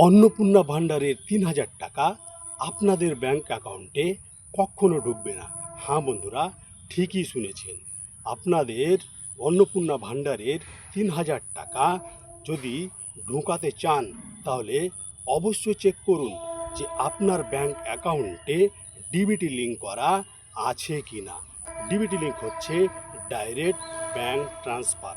অন্নপূর্ণা ভাণ্ডারের ৩,০০০ টাকা আপনাদের ব্যাংক অ্যাকাউন্টে কখনো ঢুকবে না। হ্যাঁ বন্ধুরা, ঠিকই শুনেছেন। আপনাদের অন্নপূর্ণা ভাণ্ডারের ৩,০০০ টাকা যদি ঢোকাতে চান তাহলে অবশ্যই চেক করুন যে আপনার ব্যাংক অ্যাকাউন্টে ডিবিটি লিঙ্ক করা আছে কি না। ডিবিটি লিঙ্ক হচ্ছে ডাইরেক্ট ব্যাংক ট্রান্সফার।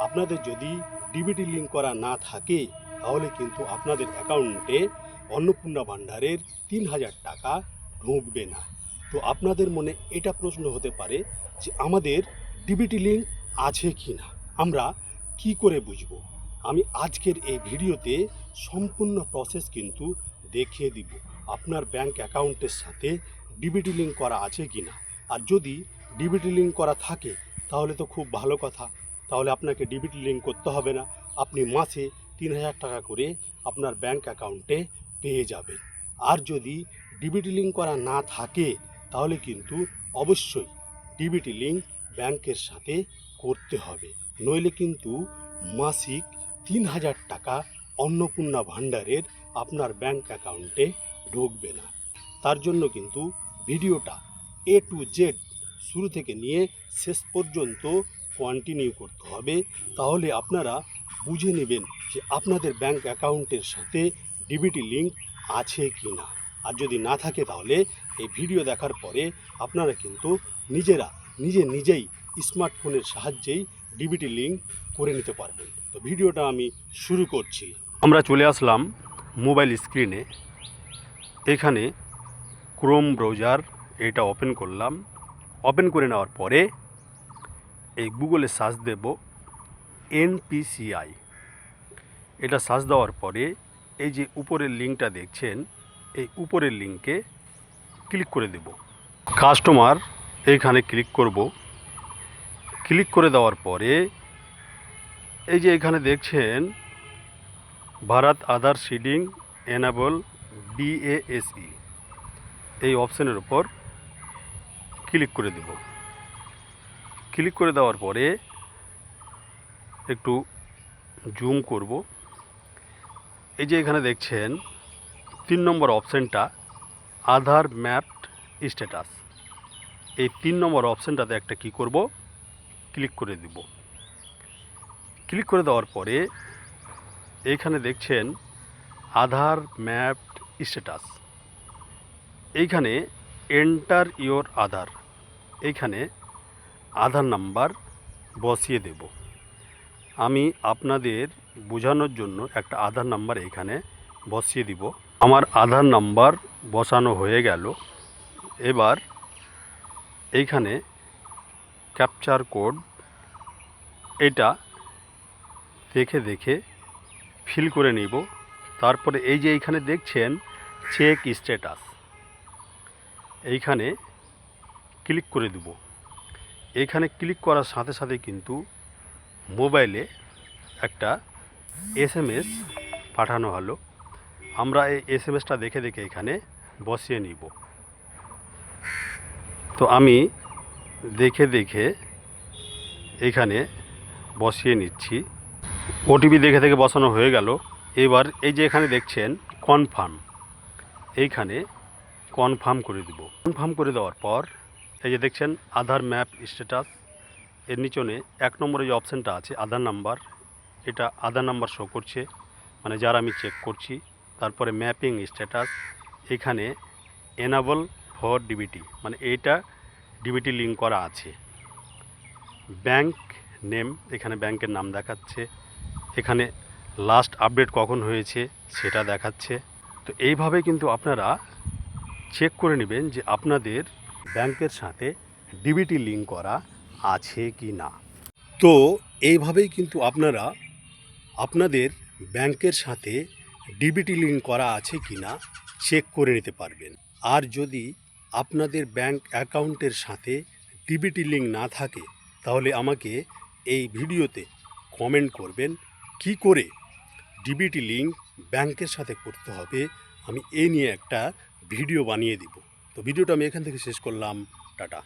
আপনাদের যদি ডিবিটি লিঙ্ক করা না থাকে তাহলে কিন্তু আপনাদের অ্যাকাউন্টে অন্নপূর্ণা ভাণ্ডারের ৩,০০০ টাকা ঢুকবে না। তো আপনাদের মনে এটা প্রশ্ন হতে পারে যে আমাদের ডিবিটি লিঙ্ক আছে কি না, আমরা কি করে বুঝব? আমি আজকের এই ভিডিওতে সম্পূর্ণ প্রসেস কিন্তু দেখিয়ে দিব আপনার ব্যাংক অ্যাকাউন্টের সাথে ডিবিটি লিঙ্ক করা আছে কি না। আর যদি ডিবিটি লিঙ্ক করা থাকে তাহলে তো খুব ভালো কথা, তাহলে আপনাকে ডিবিটি লিঙ্ক করতে হবে না। আপনি মাসে ৩,০০০ টাকা করে আপনার ব্যাংক অ্যাকাউন্টে পেয়ে যাবেন। আর যদি ডিবিটি লিঙ্ক করা না থাকে তাহলে কিন্তু অবশ্যই ডিবিটি লিঙ্ক ব্যাংকের সাথে করতে হবে, নইলে কিন্তু মাসিক ৩,০০০ টাকা অন্নপূর্ণা ভাণ্ডারের আপনার ব্যাংক অ্যাকাউন্টে ঢুকবে না। তার জন্য কিন্তু ভিডিওটা A to Z শুরু থেকে নিয়ে শেষ পর্যন্ত কন্টিনিউ করতে হবে, তাহলে আপনারা বুঝে নেবেন যে আপনাদের ব্যাংক অ্যাকাউন্টের সাথে ডিবিটি লিঙ্ক আছে কি না। আর যদি না থাকে তাহলে এই ভিডিও দেখার পরে আপনারা কিন্তু নিজেই স্মার্টফোনের সাহায্যেই ডিবিটি লিঙ্ক করে নিতে পারবেন। তো ভিডিওটা আমি শুরু করছি। আমরা চলে আসলাম মোবাইল স্ক্রিনে। এখানে ক্রোম ব্রাউজার এটা ওপেন করলাম। ওপেন করে নেওয়ার পরে এই গুগলে সার্চ দেব NPCI। এটা সার্চ দেওয়ার পরে এই যে উপরের লিঙ্কটা দেখছেন, এই উপরের লিঙ্কে ক্লিক করে দেব। কাস্টমার এইখানে ক্লিক করব। ক্লিক করে দেওয়ার পরে এই যে এখানে দেখছেন ভারত আধার সিডিং এনাবল BASE, এই অপশানের উপর ক্লিক করে দেব। ক্লিক করে দেওয়ার পরে একটু জুম করব। এই যে এখানে দেখছেন ৩ নম্বর অপশানটা আধার ম্যাপড স্ট্যাটাস। এই ৩ নম্বর অপশানটাতে একটা কি করব, ক্লিক করে দেব। ক্লিক করে দেওয়ার পরে এইখানে দেখছেন আধার ম্যাপড স্ট্যাটাস। এইখানে এন্টার ইয়োর আধার, এইখানে আধার নাম্বার বসিয়ে দেব। আমি আপনাদের বোঝানোর জন্য একটা আধার নাম্বার এইখানে বসিয়ে দিব। আমার আধার নাম্বার বসানো হয়ে গেল। এবার এইখানে ক্যাপচার কোড এটা দেখে ফিল করে নিব। তারপরে এই যে এইখানে দেখছেন চেক স্ট্যাটাস, এইখানে ক্লিক করে দেব। এইখানে ক্লিক করার সাথে সাথে কিন্তু মোবাইলে একটা SMS পাঠানো হলো। আমরা এই SMSটা দেখে এখানে বসিয়ে নিব। তো আমি দেখে এইখানে বসিয়ে নিচ্ছি। OTP দেখে বসানো হয়ে গেল। এবার এই যে এখানে দেখছেন কনফার্ম, এইখানে কনফার্ম করে দেব। কনফার্ম করে দেওয়ার পর এই যে দেখছেন আধার ম্যাপ স্ট্যাটাস, এর নিচনে 1 নম্বরে যে অপশানটা আছে আধার নাম্বার, এটা আধার নাম্বার শো করছে, মানে যার আমি চেক করছি। তারপরে ম্যাপিং স্ট্যাটাস, এখানে এনাবল ফর ডিবিটি, মানে এইটা ডিবিটি লিঙ্ক করা আছে। ব্যাংক নেম, এখানে ব্যাংকের নাম দেখাচ্ছে। এখানে লাস্ট আপডেট কখন হয়েছে সেটা দেখাচ্ছে। তো এইভাবে কিন্তু আপনারা চেক করে নেবেন যে আপনাদের ব্যাংকের সাথে ডিবিটি লিঙ্ক করা আছে কি না। তো এইভাবেই কিন্তু আপনারা আপনাদের ব্যাংকের সাথে ডিবিটি লিঙ্ক করা আছে কি না চেক করে নিতে পারবেন। আর যদি আপনাদের ব্যাংক অ্যাকাউন্টের সাথে ডিবিটি লিঙ্ক না থাকে তাহলে আমাকে এই ভিডিওতে কমেন্ট করবেন কি করে ডিবিটি লিঙ্ক ব্যাংকের সাথে করতে হবে। আমি এই নিয়ে একটা ভিডিও বানিয়ে দিব। তো ভিডিওটা আমি এখান থেকে শেষ করলাম। টাটা।